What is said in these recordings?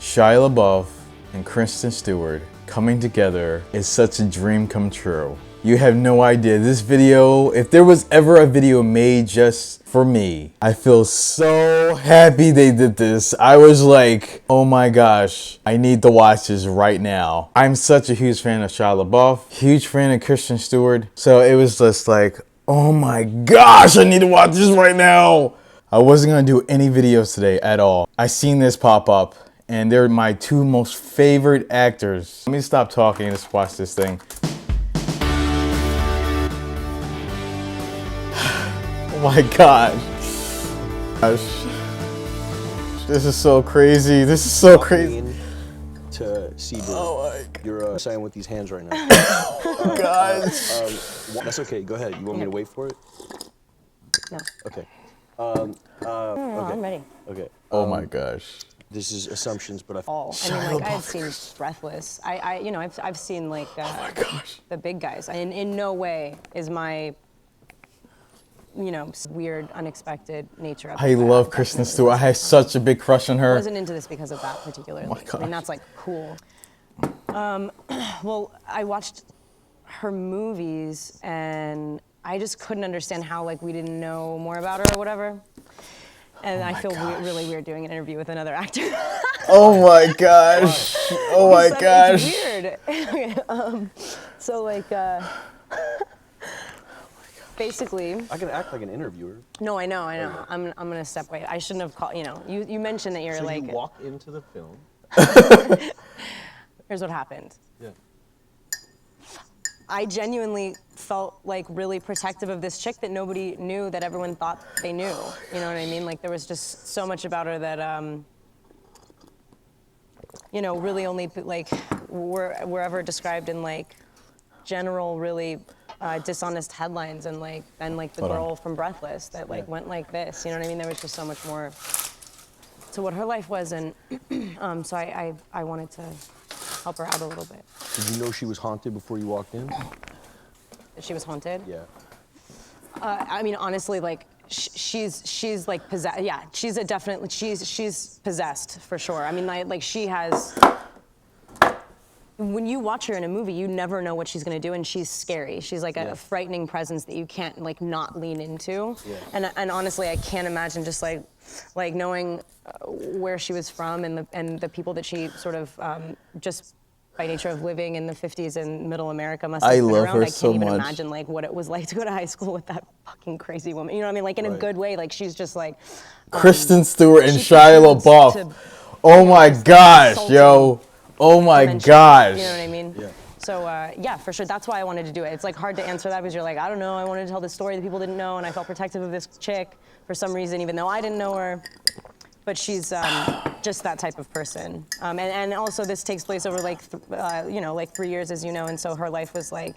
Shia LaBeouf and Kristen Stewart coming together is such a dream come true. You have no idea. This video, if there was ever a video made just for me, I feel so happy they did this. I was like, oh my gosh, I need to watch this right now. I'm such a huge fan of Shia LaBeouf, huge fan of Kristen Stewart. So it was just like, oh my gosh, I need to watch this right now. I wasn't gonna do any videos today at all. I seen this pop up and they're my two most favorite actors. Let me stop talking and just watch this thing. Oh my gosh. This is so crazy. This is so crazy. To see you're saying with these hands right now. Oh gosh. That's okay. Go ahead. You want me to wait for it? No. Okay. No, I'm ready. Okay. Oh my gosh. This is assumptions, but I mean, like, I've seen Breathless. You know, I've seen like oh my gosh. the big guys. And in no way is my, you know, weird, unexpected nature of it. I love Kristen Stewart. I had such a big crush on her. I wasn't into this because of that particularly. Oh my gosh. I mean, that's like cool. Well, I watched her movies and I just couldn't understand how like we didn't know more about her or whatever. And I feel really weird doing an interview with another actor. Oh my gosh. Oh my gosh. It's weird. So like, basically. I can act like an interviewer. No, I know. I'm gonna step away. I shouldn't have called. You know, you mentioned that you're so like. You walk into the film. Here's what happened. Yeah. I genuinely felt like really protective of this chick that nobody knew, that everyone thought they knew. You know what I mean? Like there was just so much about her that, you know, really only like were ever described in like general, really dishonest headlines, and like the girl from Breathless that like went like this. You know what I mean? There was just so much more to what her life was, and so I wanted to help her out a little bit. Did you know she was haunted before you walked in? She was haunted? Yeah. I mean, honestly, like she's like possessed. Yeah, she's possessed for sure. I mean, like she has. When you watch her in a movie, you never know what she's gonna do, and she's scary. She's like a frightening presence that you can't like not lean into. Yeah. And honestly, I can't imagine just like knowing where she was from and the people that she sort of just by nature of living in the 50s in Middle America must have been around. Her I so can't even much. imagine like what it was like to go to high school with that fucking crazy woman. You know what I mean? Like in a good way. Like she's just like Kristen Stewart and Shia LaBeouf. Oh my gosh, yo. Oh my gosh. You know what I mean? Yeah. So yeah, for sure. That's why I wanted to do it. It's like hard to answer that because you're like, I don't know. I wanted to tell this story that people didn't know, and I felt protective of this chick for some reason, even though I didn't know her. But she's just that type of person. And also this takes place over like, you know, like 3 years, as you know. And so her life was like,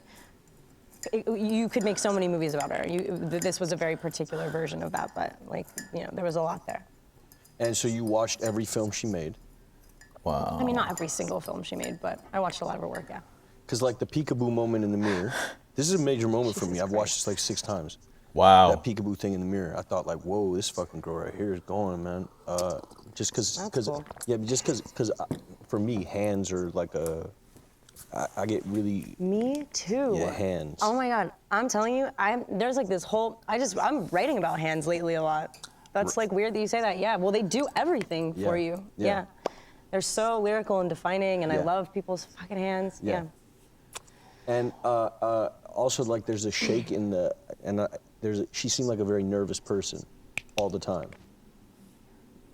you could make so many movies about her. This was a very particular version of that, but like, you know, there was a lot there. And so you watched every film she made? Wow. I mean, not every single film she made, but I watched a lot of her work, yeah. Because like the peekaboo moment in the mirror, this is a major moment for me. I've watched this like 6 times. Wow. That peekaboo thing in the mirror, I thought like, whoa, this fucking girl right here is going, man. Just because, yeah, just because for me, hands are like I get really. Me too. Yeah, hands. Oh my God, I'm telling you, there's like this whole, I'm writing about hands lately a lot. That's like weird that you say that. Yeah, well, they do everything for you. Yeah. They're so lyrical and defining, and I love people's fucking hands. Yeah. And also, like, there's a shake in the, she seemed like a very nervous person all the time.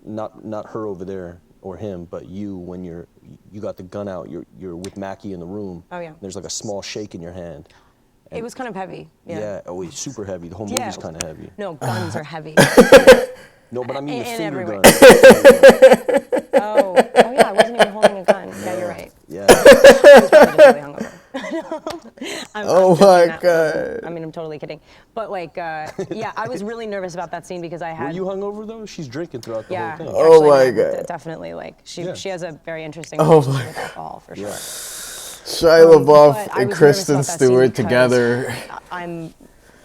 Not her over there or him, but you when you got the gun out, you're with Mackie in the room. Oh yeah. There's like a small shake in your hand. It was kind of heavy. Yeah. Yeah. Oh, it's super heavy. The whole movie's kind of heavy. No, guns are heavy. No, but I mean the finger gun. Oh yeah, I wasn't even holding a gun. Yeah, you're right. Yeah. I was probably just really hungover. Oh my God. I mean, I'm totally kidding. But like, yeah, I was really nervous about that scene because I had. Were you hungover though? She's drinking throughout the whole thing. Oh my God. Definitely, like she has a very interesting relationship with alcohol for sure. Shia LaBeouf and Kristen Stewart together. I'm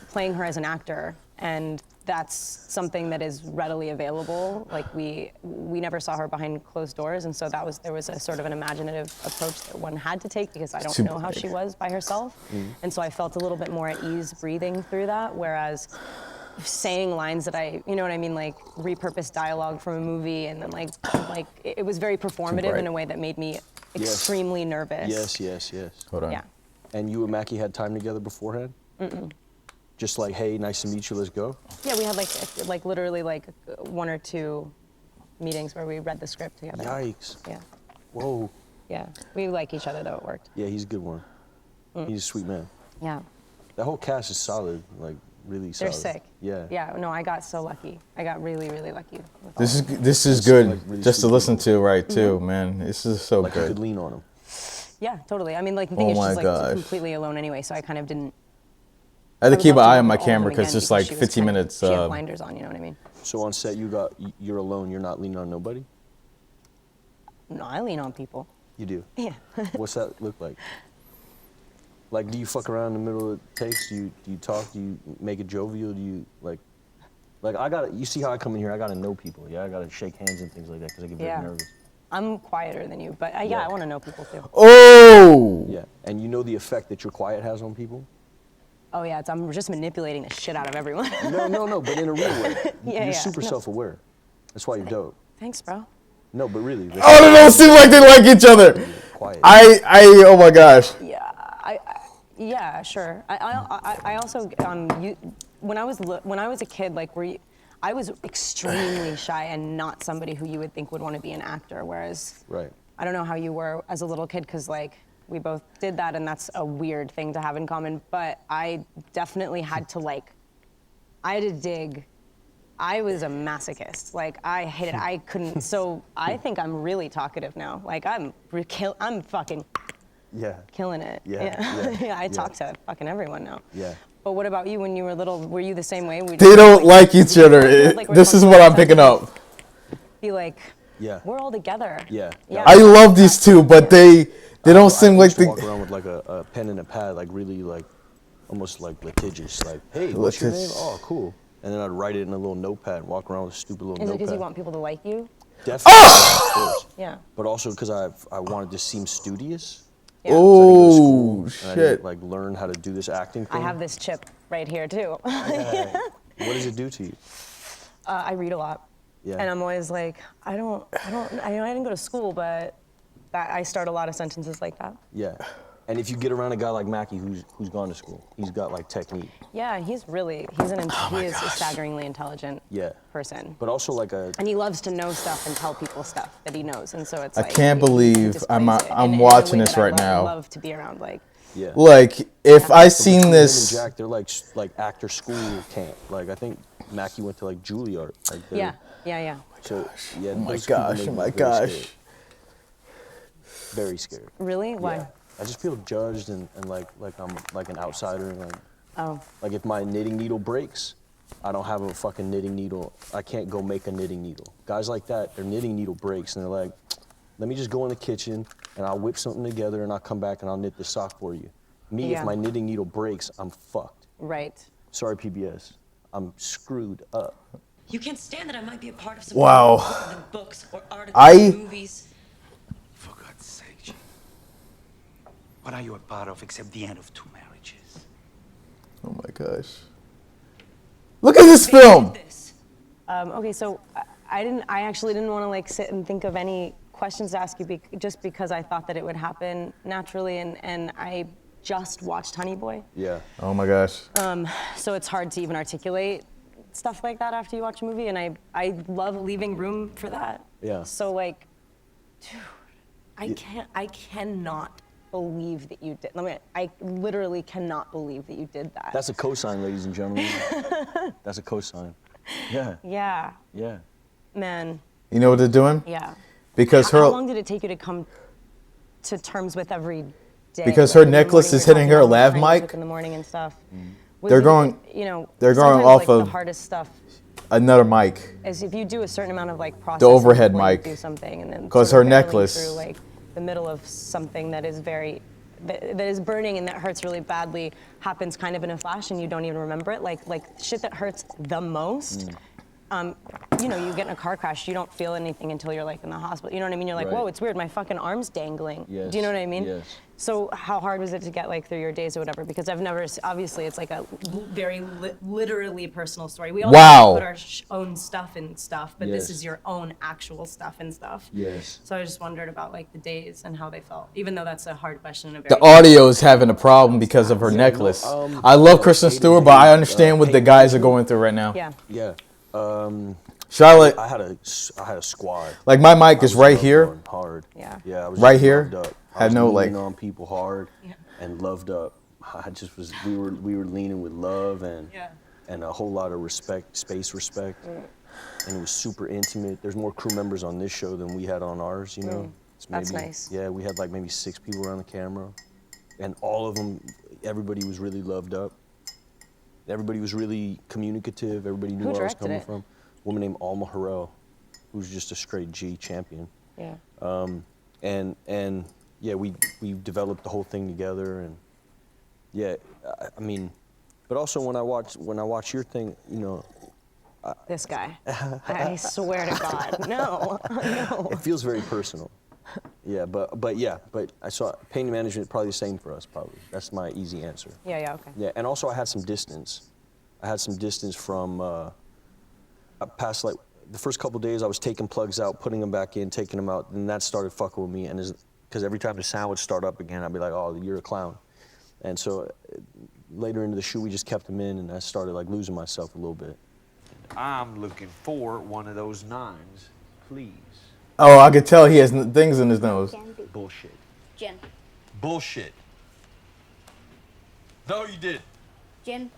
playing her as an actor, and that's something that is readily available. Like we never saw her behind closed doors, and so there was a sort of an imaginative approach that one had to take because I don't know how she was by herself, and so I felt a little bit more at ease breathing through that. Whereas saying lines that you know what I mean, like repurposed dialogue from a movie, and then like it was very performative in a way that made me extremely nervous. Yes. Hold on. Yeah. And you and Mackie had time together beforehand? Just like, hey, nice to meet you, let's go? Yeah, we had like literally like 1 or 2 meetings where we read the script together. Yikes. Yeah. Whoa. Yeah. We like each other though, it worked. Yeah, he's a good one. He's a sweet man. Yeah. That whole cast is solid, like really solid. They're sick. Yeah. Yeah, no, I got so lucky. I got really, really lucky. This is Like, good really just to sweet listen people. to, right? Too, man. This is so Like you good. could lean on him. Yeah, totally. I mean, like the thing Oh is, my she's like gosh. completely alone anyway, so I kind of didn't. I had to would keep an love to eye work on my with all of them camera because again it's like she was 15 kind of- minutes. She had blinders on, you know what I mean? So on set, you're alone, you're not leaning on nobody? No, I lean on people. You do? Yeah. What's that look like? Like, do you fuck around in the middle of takes? Do you talk? Do you make it jovial? Do you, like you see how I come in here, I gotta know people, yeah? I gotta shake hands and things like that because I get very Yeah. nervous. I'm quieter than you, but Yeah. I want to know people too. Oh! Yeah, and you know the effect that your quiet has on people? Oh yeah, I'm just manipulating the shit out of everyone. No, but in a real way. Yeah, You're yeah. super No. self-aware. That's why you're dope. Thanks, bro. No, but really. that's Oh, they don't seem like they like each other. quiet. Oh my gosh. Yeah, yeah, sure. I also when I was a kid, like I was extremely shy and not somebody who you would think would want to be an actor. Whereas Right. I don't know how you were as a little kid, because like we both did that, and that's a weird thing to have in common. But I definitely had to I had to dig. I was a masochist. Like I hated. I couldn't. So I think I'm really talkative now. Like I'm fucking Yeah. killing it. Yeah, yeah, I talk to fucking everyone now. Yeah. But what about you when you were little? Were you the same way? They don't like each other. This is what I'm picking up. Be like, Yeah. we're all together. Yeah. Yeah. I love these two, but they don't seem I like used to the. walk around with like a pen and a pad, like really like, almost like litigious. Like, hey, what's your name? Litigious. Oh, cool. And then I'd write it in a little notepad and walk around with a stupid little Is it notepad. because you want people to like you? Definitely, of course. Yeah. But also because I wanted to seem studious. Yeah. So I didn't go to Oh school, and I shit! didn't, like learn how to do this acting I thing. have this chip right here too. What does it do to you? I read a lot. Yeah. And I'm always like, I didn't go to school, but I start a lot of sentences like that. Yeah. And if you get around a guy like Mackie who's gone to school, he's got like technique. Yeah, he is a staggeringly intelligent Yeah. person. But also like a And he loves to know stuff and tell people stuff that he knows, and so it's I like can't he believe displays I'm it in a watching way this that I right now. love to be around, like. yeah. Like if I So seen between him this. and Jack, they're like actor school camp. Like I think Mackie went to like Juilliard. Like they're- Yeah. So yeah. Oh my those people gosh! make Oh me my very gosh! scared. Very scared. Really? Why? Yeah. I just feel judged and like I'm like an outsider and Oh. like if my knitting needle breaks, I don't have a fucking knitting needle. I can't go make a knitting needle. Guys like that, their knitting needle breaks and they're like, let me just go in the kitchen and I'll whip something together and I'll come back and I'll knit the sock for you. Me, Yeah. if my knitting needle breaks, I'm fucked. Right. Sorry, PBS. I'm screwed up. You can't stand that I might be a part of something Wow. more than books or articles I- or movies. For God's sake, Jim. What are you a part of except the end of 2 marriages? Oh my gosh! Look at this film. This. Okay, so I actually didn't want to like sit and think of any questions to ask you just because I thought that it would happen naturally, and I just watched Honey Boy, Yeah. Oh my gosh! so it's hard to even articulate stuff like that after you watch a movie, and I love leaving room for that. Yeah. So like, dude, I cannot believe that you did. I literally cannot believe that you did that. That's a cosign, ladies and gentlemen. That's a cosign. Yeah. Yeah, Yeah. man. You know what they're doing? Yeah. Because How her long did it take you to come to terms with every day? Because Like, her in the necklace morning, is you're hitting talking her about lav trying to mic. cook in the morning and stuff. Was They're it- going- You know, they're going sometimes, off like, of- the hardest stuff another mic. is if you do a certain amount of like processing overhead before you mic. do something, and then 'Cause sort of her barreling necklace- through like the middle of something that is very that is burning and that hurts really badly happens kind of in a flash and you don't even remember it. Like shit that hurts the most. You know, you get in a car crash, you don't feel anything until you're like in the hospital. You know what I mean? You're like, Right. whoa, it's weird. My fucking arm's dangling. Yes. Do you know what I mean? Yes. So how hard was it to get like through your days or whatever? Because I've never, obviously it's like a very literally personal story. We all Wow. put our own stuff in stuff, but this Yes. is your own actual stuff and stuff. Yes. So I just wondered about like the days and how they felt, even though that's a hard question. And a The very audio is having a problem because of her necklace. I love Kristen Stewart, but I understand what the guys are going through right now. Yeah. Yeah. Charlotte, I had a squad. like my mic is I was right loved here. on hard. Yeah. Yeah. I was Right just here? loved up. I Had was no, leaning like- on people hard and loved up. I just was. We were leaning with love and a whole lot of respect, space respect, and it was super intimate. There's more crew members on this show than we had on ours. You know. It's That's nice. Yeah, we had like maybe 6 people around the camera, and all of them, everybody was really loved up. Everybody was really communicative. Everybody knew Who where I was directed coming it? from. A woman named Alma Harrell, who's just a straight G champion. Yeah. And yeah, we developed the whole thing together, and yeah, I mean, but also when I watch your thing, you know, This guy. I swear to God. No. No. it feels very personal. Yeah, but I saw pain management probably the same for us. Probably that's my easy answer. Yeah, okay. Yeah, and also I had some distance. I had some distance from past, like the first couple days I was taking plugs out, putting them back in, taking them out, and that started fucking with me. And because every time the sound would start up again, I'd be like, oh, you're a clown. And so later into the shoot, we just kept them in, and I started like losing myself a little bit. I'm looking for one of those 9s, please. Oh, I could tell he has things in his nose. Bullshit. Gin. Bullshit. No, you did. Gin.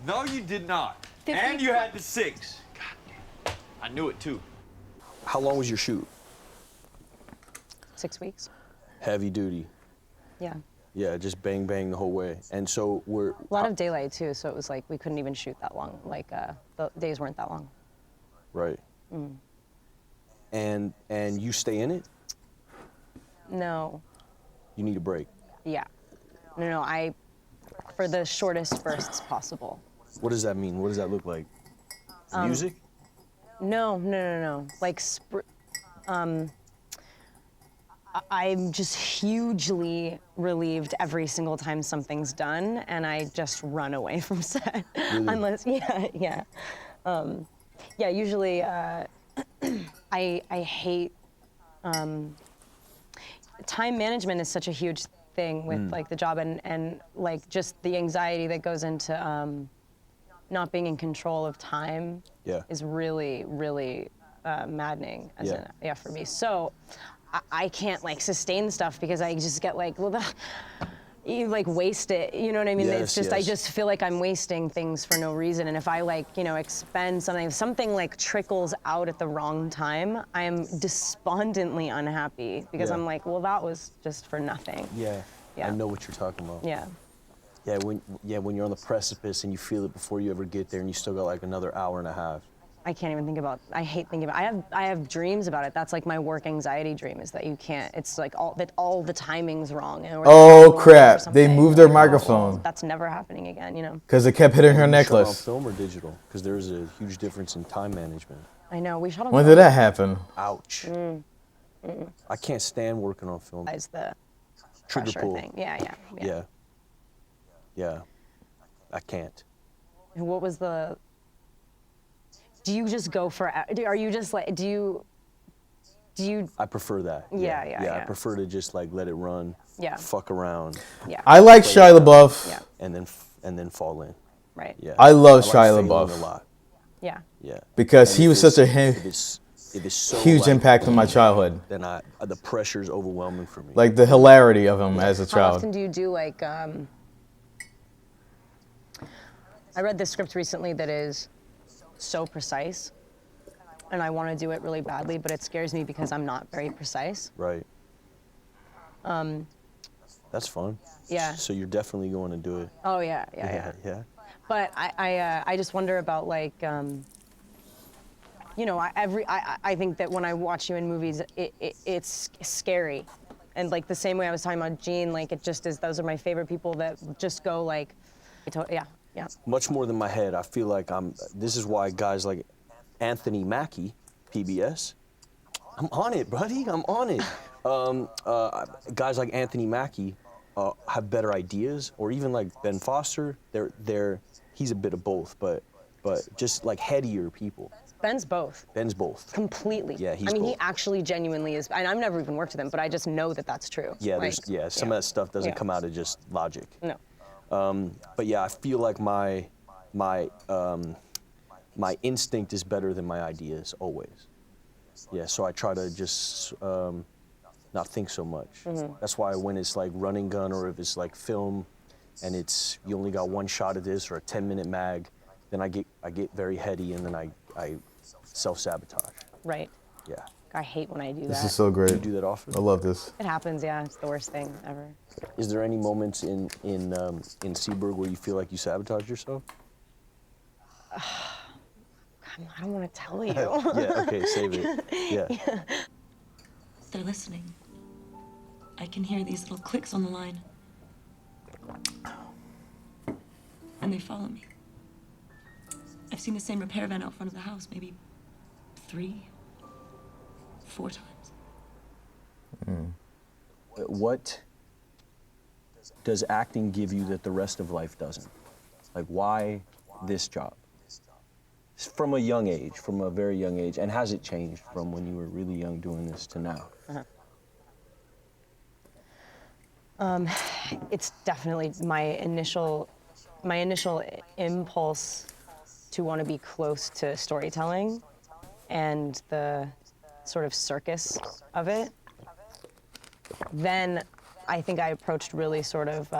No, you did not. 50. And you had the 6. God, I knew it too. How long was your shoot? 6 weeks. Heavy duty. Yeah. Yeah, just bang bang the whole way. And so we're A lot of daylight too, so it was like we couldn't even shoot that long. Like the days weren't that long. right. And you stay in it. No. You need a break. Yeah. No, I for the shortest bursts possible. What does that mean? What does that look like? Music? No. Like I'm just hugely relieved every single time something's done, and I just run away from set. Really? Unless, yeah. Usually, I hate, time management is such a huge thing with like the job and like just the anxiety that goes into not being in control of time Yeah. is really, really maddening Yeah. for me. So I can't like sustain stuff because I just get like, well, you like waste it. You know what I mean? Yes, It's just, I yes. just feel like I'm wasting things for no reason. And if I like, expend something, if something like trickles out at the wrong time, I am despondently unhappy because Yeah. I'm like, well, that was just for nothing. Yeah. Yeah. I know what you're talking about. Yeah. Yeah, when you're on the precipice and you feel it before you ever get there, and you still got like another hour and a half. I can't even think about. I hate thinking about. I have dreams about it. That's like my work anxiety dream is that you can't. It's like all the timing's wrong. Or Oh, or crap. They something. moved their Like, microphone. That's never happening again. Because it kept hitting her You shot on necklace. film or digital? Because there's a huge difference in time management. I know. We shot on. When did that happen? Ouch. I can't stand working on film. Realize the Trigger pressure pull. thing. Yeah. Yeah. I can't. What was the? Do you just go for? Are you just like? Do you? I prefer that. Yeah. I prefer to just like let it run. Yeah. Fuck around. Yeah. I like Shia LaBeouf. Yeah. And then fall in. Right. Yeah. I love like Shia failing LaBeouf. a lot. Yeah. Yeah. Because And he if was such a it's- if it's so huge like, impact on my childhood. Then the pressure's overwhelming for me. Like the hilarity of him as a How child. often do you do like? I read this script recently that is so precise, and I want to do it really badly, but it scares me because I'm not very precise. Right. That's fun. Yeah. So you're definitely going to do it. Oh yeah. Yeah. But I just wonder about like, I think that when I watch you in movies, it's scary, And like the same way I was talking about Gene, like it just is, those are my favorite people that just go like, yeah. Much more than my head. I feel like this is why guys like Anthony Mackie, PBS, I'm on it, buddy, I'm on it. Guys like Anthony Mackie have better ideas, or even like Ben Foster, he's a bit of both, but just like headier people. Ben's both. Ben's both. Completely. Yeah, he's I mean, both. he actually genuinely is, and I've never even worked with him, but I just know that that's true. Yeah, like, some of that stuff doesn't come out of just logic. No. But yeah, I feel like my instinct is better than my ideas always. Yeah, so I try to just not think so much. That's why when it's like running gun, or if it's like film and you only got one shot of this, or a 10-minute mag, then I get very heady, and then I self-sabotage. Right. Yeah. I hate when I do that. This is so great. You do that often? I love this. It happens, yeah. It's the worst thing ever. Is there any moments in Seaburg where you feel like you sabotaged yourself? I don't want to tell you. Yeah, okay, save it. Yeah. They're listening. I can hear these little clicks on the line. And they follow me. I've seen the same repair van out front of the house maybe 3, 4 times. What does acting give you that the rest of life doesn't? Like, why this job? From a young age, from a very young age, and has it changed from when you were really young doing this to now? It's definitely my initial impulse to want to be close to storytelling and the sort of circus of it. Then I think I approached really sort of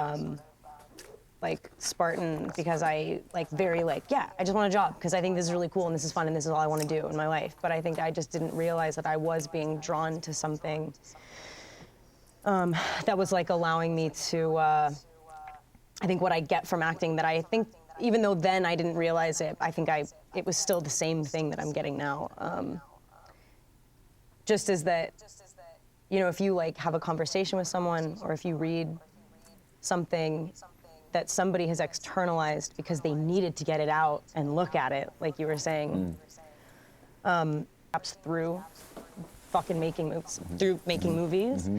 like Spartan, because I I just want a job because I think this is really cool and this is fun and this is all I want to do in my life. But I think I just didn't realize that I was being drawn to something that was like allowing me to, I think what I get from acting, that I think, even though then I didn't realize it, I think it was still the same thing that I'm getting now. Just as that, you know, if you like have a conversation with someone, or if you read something that somebody has externalized because they needed to get it out and look at it, like you were saying, perhaps through fucking making movies, through making movies,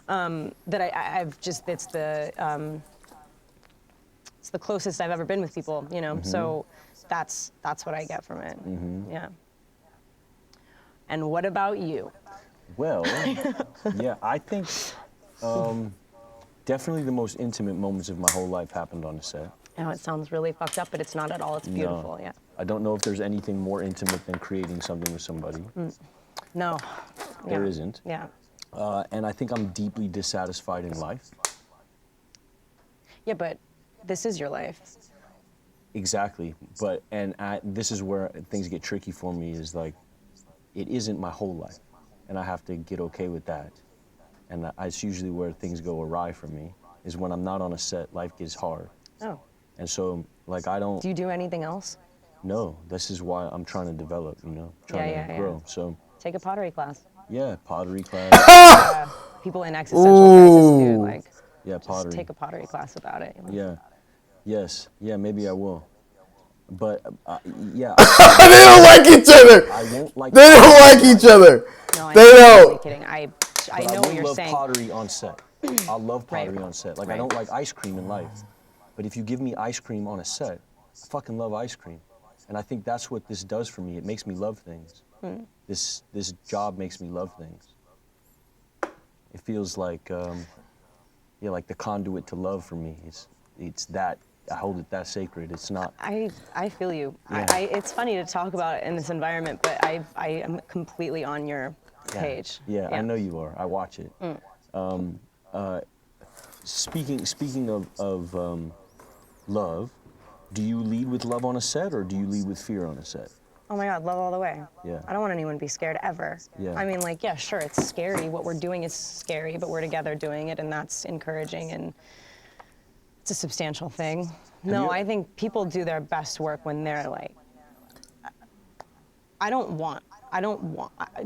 that I've just, it's the closest I've ever been with people, you know, so that's what I get from it, yeah. And what about you? Well, yeah, I think definitely the most intimate moments of my whole life happened on the set. I know it sounds really fucked up, but it's not at all. It's beautiful, yeah. I don't know if there's anything more intimate than creating something with somebody. No. There isn't. Yeah. And I think I'm deeply dissatisfied in life. Yeah, but this is your life. Exactly. But, this is where things get tricky for me, is like, it isn't my whole life. And I have to get okay with that. And it's usually where things go awry for me, is when I'm not on a set, life gets hard. Oh. And so, like, I don't... Do you do anything else? No, this is why I'm trying to develop, you know, trying to grow. So take a pottery class. Yeah, pottery class. People in existential crisis do, like, yeah, pottery. just take a pottery class about it. You know? Yeah, yes, yeah, maybe I will. But yeah, They don't like each other. I won't like. They don't like each other. No, They don't. I'm kidding. I But know I what will you're love saying. pottery on set. I love pottery on set. Like, I Right. don't like ice cream in life, but if you give me ice cream on a set, I fucking love ice cream. And I think that's what this does for me. It makes me love things. This job makes me love things. It feels like, yeah, like the conduit to love for me. It's that, I hold it that sacred. It's not. I feel you. Yeah. It's funny to talk about it in this environment, but I am completely on your page. Yeah, I know you are. I watch it. Speaking of love, do you lead with love on a set, or do you lead with fear on a set? Oh my God, love all the way. Yeah. I don't want anyone to be scared ever. Yeah. I mean, like, yeah, sure, it's scary. What we're doing is scary, but we're together doing it, and that's encouraging, and it's a substantial thing. No, I think people do their best work when they're like,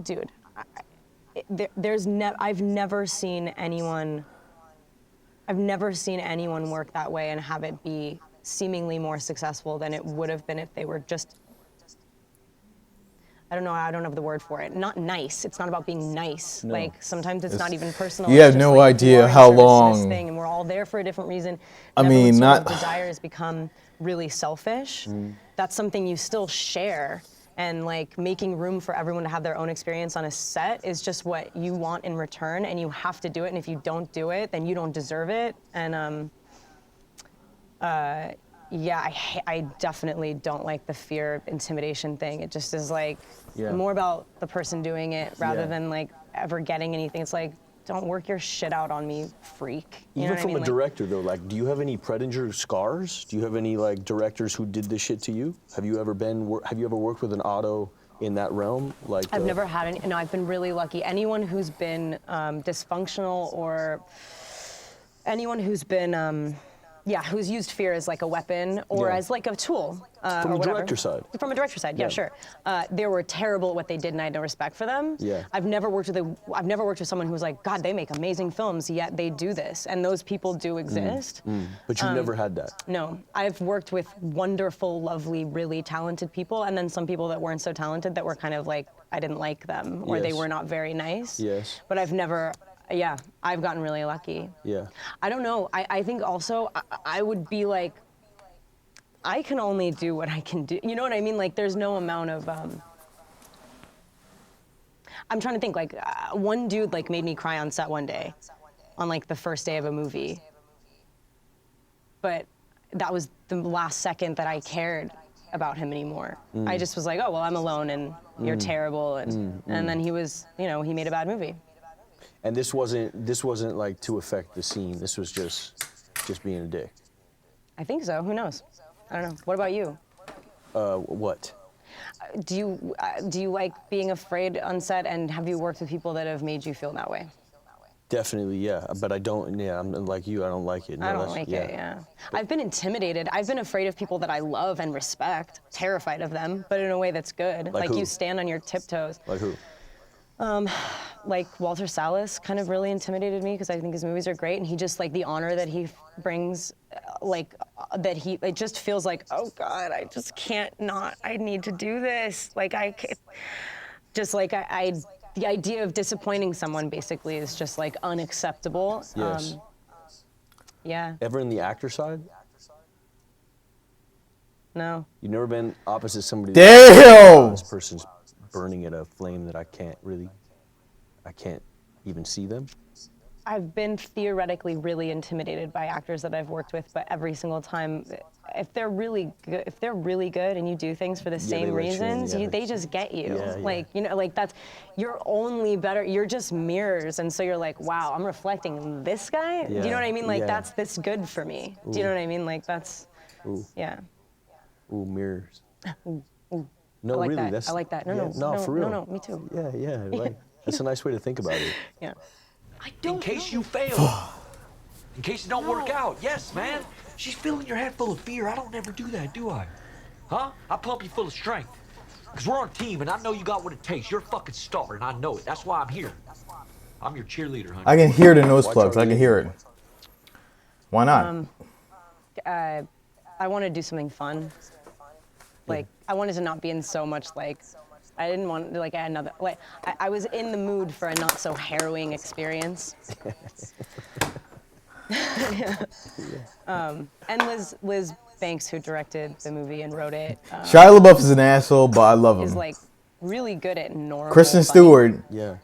dude, I've never seen anyone work that way and have it be seemingly more successful than it would have been if they were just, I don't know, I don't have the word for it. Not nice. It's not about being nice. No. Like sometimes it's not even personal. You It's have just no like idea you are in how service to this long- thing, and we're all there for a different reason. I And mean, everyone's sort not- of desire has become really selfish. That's something you still share. And like making room for everyone to have their own experience on a set is just what you want in return, and you have to do it. And if you don't do it, then you don't deserve it. And yeah, I definitely don't like the fear, intimidation thing. It just is like more about the person doing it rather than like ever getting anything. It's like, don't work your shit out on me, freak. You know Even what I from mean? a director though, like, do you have any Predator scars? Do you have any like directors who did this shit to you? Have you ever worked with an Otto in that realm? Like, I've never had any. No, I've been really lucky. Anyone who's been dysfunctional or anyone who's been who's used fear as like a weapon or as like a tool. From or the whatever. director side. From a director side, yeah, sure. They were terrible at what they did, and I had no respect for them. Yeah. I've never worked with someone who's like, God, they make amazing films, yet they do this, and those people do exist. But you've never had that. No, I've worked with wonderful, lovely, really talented people, and then some people that weren't so talented that were kind of like, I didn't like them, or they Yes. were not very nice. Yes. But I've never, I've gotten really lucky. Yeah. I don't know, I think also, I would be like, I can only do what I can do. You know what I mean? Like, there's no amount of, I'm trying to think, like, one dude, like, made me cry on set one day, on, like, the first day of a movie. But that was the last second that I cared about him anymore. I just was like, oh, well, I'm alone, and you're terrible, and then he was, you know, he made a bad movie. And this wasn't like to affect the scene. This was just being a dick. I think so, who knows? I don't know. What about you? What? Do you like being afraid on set, and have you worked with people that have made you feel that way? Definitely, yeah. But I don't. Yeah, I'm like you. I don't like it. No, I don't like it. Yeah. I've been intimidated. I've been afraid of people that I love and respect. Terrified of them, but in a way that's good. Like who? You stand on your tiptoes. Like who? Like Walter Salles kind of really intimidated me because I think his movies are great, and he just like the honor that he brings, it just feels like, oh God, I just can't not. I need to do this. Like the idea of disappointing someone basically is just like unacceptable. Yes. Yeah. Ever in the actor side? No. You've never been opposite somebody. Damn! This person's burning at a flame that I can't even see them. I've been theoretically really intimidated by actors that I've worked with, but every single time, if they're really good and you do things for the same they let you in, reasons, yeah. they just get you. Yeah, yeah. Like, you know, like you're only better, you're just mirrors, and so you're like, wow, I'm reflecting this guy? Do you know what I mean? Like, that's this good for me. Do you know what I mean? Like, that's, yeah. Ooh, mirrors. Ooh. No, I like really, that. that's. I like that. yeah, No, for real. No, me too. Yeah, like, that's a nice way to think about it. Yeah. In case you fail. In case it don't work out. Yes, man. She's filling your head full of fear. I don't ever do that, do I? Huh? I pump you full of strength. Because we're on a team, and I know you got what it takes. You're a fucking star, and I know it. That's why I'm here. I'm your cheerleader, honey. I can hear the nose plugs. I can hear it. Why not? I want to do something fun. Like, I wanted to not be in so much, like, I didn't want, like, I was in the mood for a not so harrowing experience. And Liz Banks, who directed the movie and wrote it, Shia LaBeouf is an asshole, but I love him. is like really good at normal. Kristen funny. Stewart Yeah.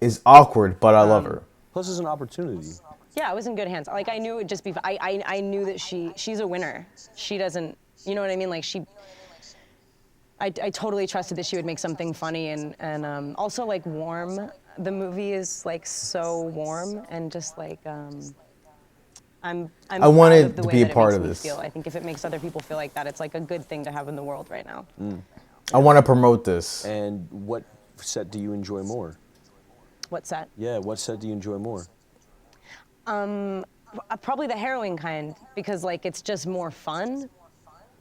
is awkward, but I love her. Plus, it's an opportunity. Yeah, I was in good hands. Like, I knew it would just be, I knew that she's a winner. She doesn't, you know what I mean? Like, I totally trusted that she would make something funny and also like warm. The movie is like so warm and just like I wanted proud of the to way be a that it part makes of me this. Feel. I think if it makes other people feel like that, it's like a good thing to have in the world right now. I want to promote this. And what set do you enjoy more? What set? Yeah, what set do you enjoy more? Probably the harrowing kind because like it's just more fun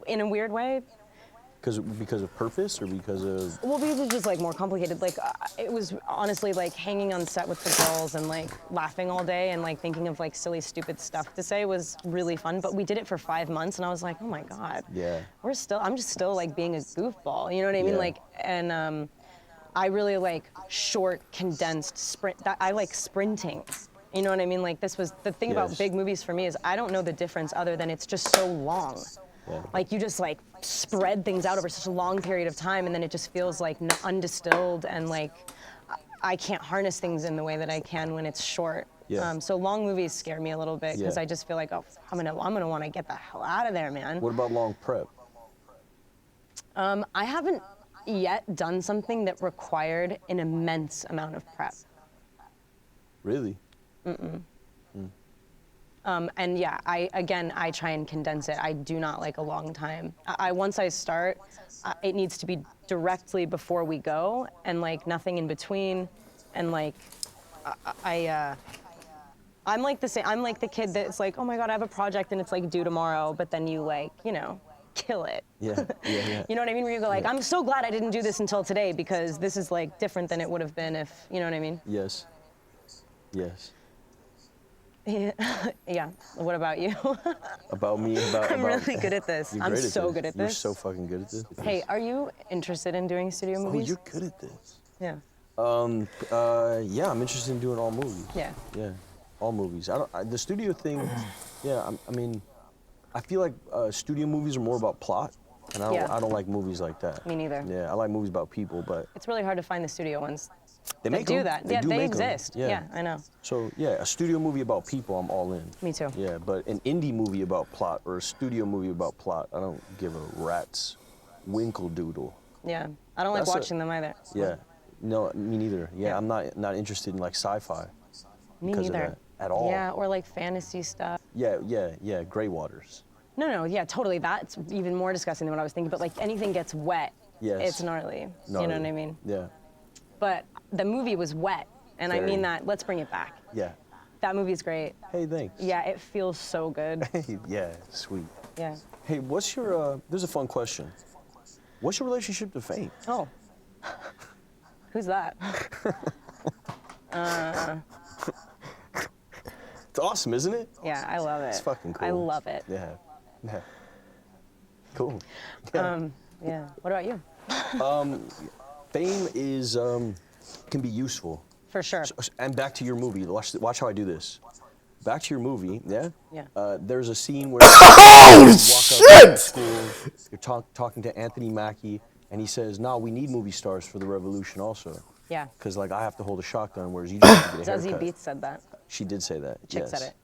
in a weird way. Because of purpose or because of? Well, because it's just like more complicated. Like it was honestly like hanging on set with the girls and like laughing all day and like thinking of like silly, stupid stuff to say was really fun. But we did it for 5 months, and I was like, oh my god. Yeah. I'm just still like being a goofball. You know what I mean? Yeah. Like, and I really like short, condensed sprint. I like sprinting. You know what I mean? Like this was the thing about big movies for me is I don't know the difference other than it's just so long. Yeah. Like you just like spread things out over such a long period of time, and then it just feels like undistilled, and like I can't harness things in the way that I can when it's short. Yeah. So long movies scare me a little bit because I just feel like, oh, I'm gonna want to get the hell out of there, man. What about long prep? I haven't yet done something that required an immense amount of prep. Really? And yeah, I try and condense it. I do not like a long time. Once I start, it needs to be directly before we go, and like nothing in between, and like I'm like the same. I'm like the kid that's like, oh my god, I have a project and it's like due tomorrow, but then you like, you know, kill it. Yeah. You know what I mean? Where you go like, I'm so glad I didn't do this until today because this is like different than it would have been if, you know what I mean? Yes. Yes. Yeah. What about you? About me? I'm really good at this. You're I'm great at so this. good at You're this. so fucking good at this. Hey, are you interested in doing studio Oh, movies? you're good at this. Yeah. Yeah, I'm interested in doing all movies. Yeah. Yeah, all movies. The studio thing. Yeah, I mean, I feel like studio movies are more about plot, and I don't like movies like that. Me neither. Yeah, I like movies about people, but It's really hard to find the studio ones they that make do them. that. They Yeah, do they make 'em. exist. Yeah, I know. So yeah, a studio movie about people, I'm all in. Me too. Yeah, but an indie movie about plot or a studio movie about plot, I don't give a rat's winkle doodle. Yeah. I don't like That's watching them either. Yeah, no, me neither. Yeah, Yeah. I'm not interested in like sci-fi. Me because neither. of that at all. Yeah, or like fantasy stuff. Yeah, Gray Waters. No, yeah, totally. That's even more disgusting than what I was thinking. But like anything gets wet, Yes. it's gnarly. You know what I mean? Yeah, But the movie was wet, and I Very. mean that. Let's bring it back. yeah. That movie's great. Hey, thanks. Yeah, it feels so good. Yeah, sweet. Yeah. Hey, what's your, there's a fun question. What's your relationship to fame? Oh. Who's that? It's awesome, isn't it? Yeah, I love it. It's fucking cool. I love it. Yeah. Cool. Yeah. Yeah. What about you? Fame is, can be useful. For sure. And back to your movie. Watch how I do this. Back to your movie, yeah? Yeah. There's a scene where you walk up to school, you're talking to Anthony Mackie, and he says, "No, we need movie stars for the revolution also." Yeah. Because like I have to hold a shotgun, whereas you just have to get a Zazie haircut. Beetz said that. She did say that. Chick yes. said it.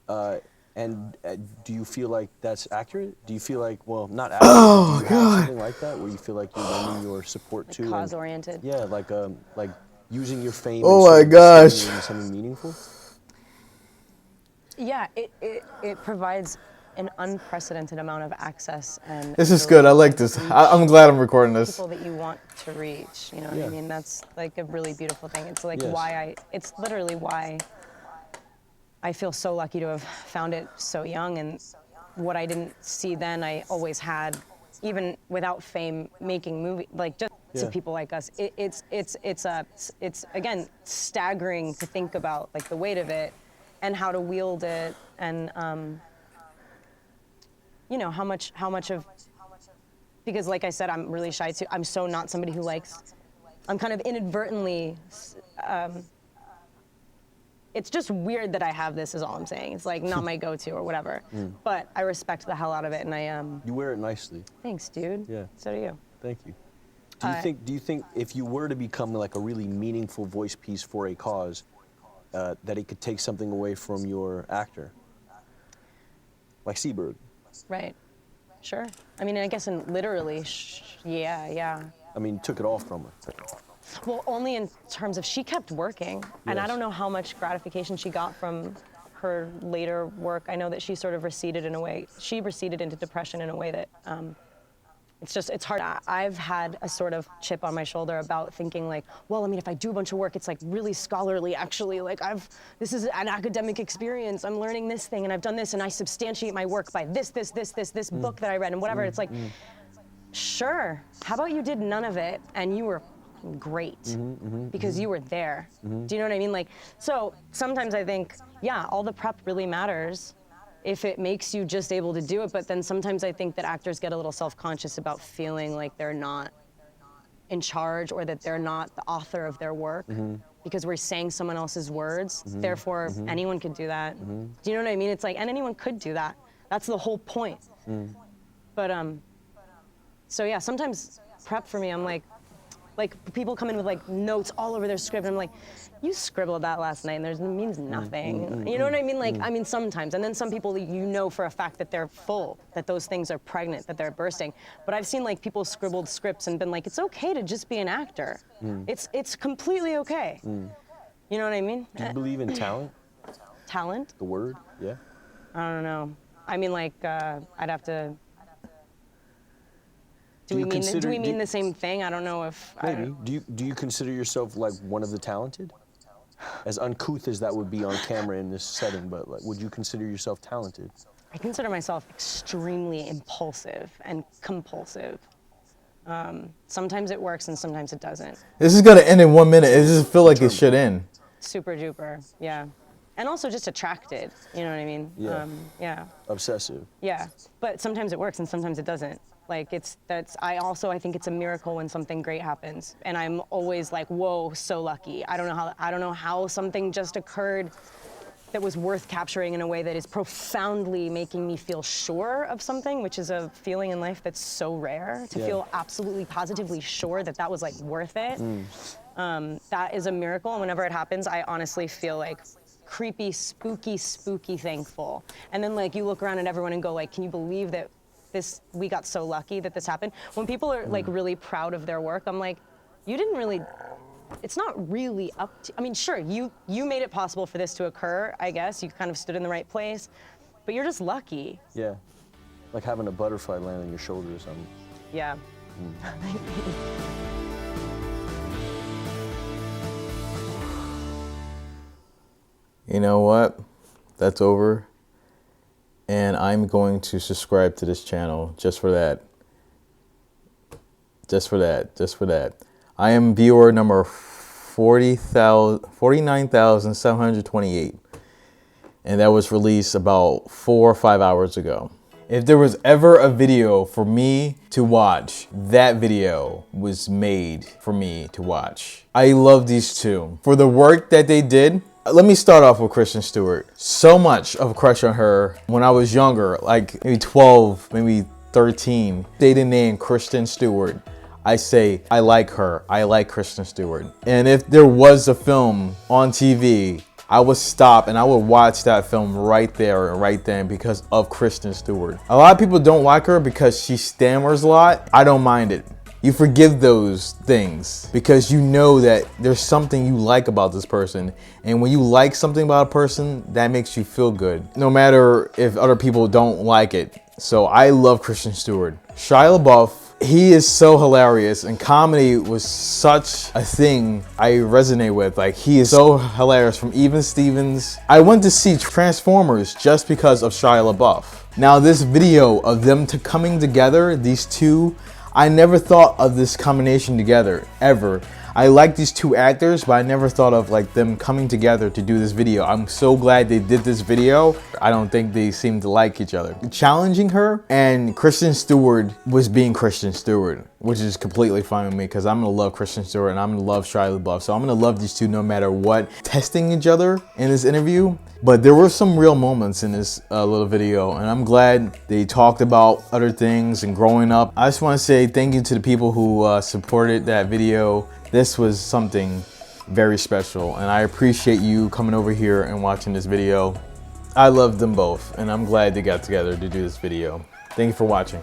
Yeah. And do you feel like that's accurate? Do you feel like, well, not accurate, do you have something like that where you feel like you're lending your support to? Cause oriented. Yeah, like using your fame. Oh and my sort of gosh. doing something meaningful. Yeah, it provides an unprecedented amount of access and. This is good. I like this. I'm glad I'm recording this. People that you want to reach, you know what Yeah. I mean? That's like a really beautiful thing. It's like Yes. it's literally why I feel so lucky to have found it so young, and what I didn't see then, I always had, even without fame, making movie, like just to people like us. It's again staggering to think about like the weight of it, and how to wield it, and you know how much of, because like I said, I'm really shy too. I'm so not somebody who likes. I'm kind of inadvertently. It's just weird that I have this, is all I'm saying. It's like not my go-to or whatever. But I respect the hell out of it, and I You wear it nicely. Thanks, dude. Yeah. So do you. Thank you. Do you think if you were to become like a really meaningful voice piece for a cause, that it could take something away from your actor? Like Seberg. Right. Sure. I mean, I guess literally, yeah. I mean, took it all from her. Well, only in terms of she kept working, and I Yes. don't know how much gratification she got from her later work. I know that she sort of receded in a way. She receded into depression in a way that it's hard. I've had a sort of chip on my shoulder about thinking like, well, I mean, if I do a bunch of work, it's like really scholarly, actually. Like this is an academic experience. I'm learning this thing, and I've done this, and I substantiate my work by this book that I read, and whatever. It's like, sure. How about you did none of it and you were great because you were there. Do you know what I mean? Like, so sometimes I think, yeah, all the prep really matters if it makes you just able to do it. But then sometimes I think that actors get a little self-conscious about feeling like they're not in charge or that they're not the author of their work because we're saying someone else's words. Therefore, anyone could do that. Do you know what I mean? It's like, and anyone could do that. That's the whole point. But, so yeah, sometimes prep for me, I'm like people come in with like notes all over their script, and I'm like, you scribbled that last night, and it means nothing. You know what I mean? Like, I mean, sometimes, and then some people you know for a fact that they're full, that those things are pregnant, that they're bursting. But I've seen like people scribbled scripts and been like, it's okay to just be an actor. It's completely okay. You know what I mean? Do you believe in talent? Talent? The word, yeah. I don't know. I mean, like, I'd have to. Do we mean the same thing? I don't know if. Maybe. Do you consider yourself like one of the talented? As uncouth as that would be on camera in this setting, but like, would you consider yourself talented? I consider myself extremely impulsive and compulsive. Sometimes it works and sometimes it doesn't. This is gonna end in 1 minute. It just feel like it should end. Super duper, yeah. And also just attracted, you know what I mean? Yeah. Yeah. Obsessive. Yeah, but sometimes it works and sometimes it doesn't. Like I think it's a miracle when something great happens. And I'm always like, whoa, so lucky. I don't know how something just occurred that was worth capturing in a way that is profoundly making me feel sure of something, which is a feeling in life that's so rare, to feel absolutely positively sure that that was like worth it. That is a miracle, and whenever it happens, I honestly feel like creepy, spooky thankful. And then like you look around at everyone and go like, can you believe that we got so lucky that this happened? When people are like really proud of their work, I'm like, you didn't really, it's not really up to, I mean, sure, you made it possible for this to occur, I guess. You kind of stood in the right place, but you're just lucky. Yeah, like having a butterfly land on your shoulder or something. Yeah. You know what? That's over. And I'm going to subscribe to this channel just for that. Just for that. I am viewer number 49,728. And that was released about 4 or 5 hours ago. If there was ever a video for me to watch, that video was made for me to watch. I love these two. For the work that they did, let me start off with Kristen Stewart. So much of a crush on her when I was younger, like maybe 12, maybe 13. Say the name Kristen Stewart, I say, I like her. I like Kristen Stewart. And if there was a film on TV, I would stop and I would watch that film right there and right then because of Kristen Stewart. A lot of people don't like her because she stammers a lot. I don't mind it. You forgive those things because you know that there's something you like about this person. And when you like something about a person, that makes you feel good, no matter if other people don't like it. So I love Kristen Stewart. Shia LaBeouf, he is so hilarious, and comedy was such a thing I resonate with. Like, he is so hilarious. From Even Stevens, I went to see Transformers just because of Shia LaBeouf. Now this video of them coming together, these two, I never thought of this combination together, ever. I like these two actors, but I never thought of like them coming together to do this video. I'm so glad they did this video. I don't think they seem to like each other. Challenging her, and Kristen Stewart was being Kristen Stewart, which is completely fine with me because I'm gonna love Kristen Stewart and I'm gonna love Shia LaBeouf. So I'm gonna love these two no matter what. Testing each other in this interview. But there were some real moments in this little video, and I'm glad they talked about other things and growing up. I just want to say thank you to the people who supported that video. This was something very special, and I appreciate you coming over here and watching this video. I love them both, and I'm glad they got together to do this video. Thank you for watching.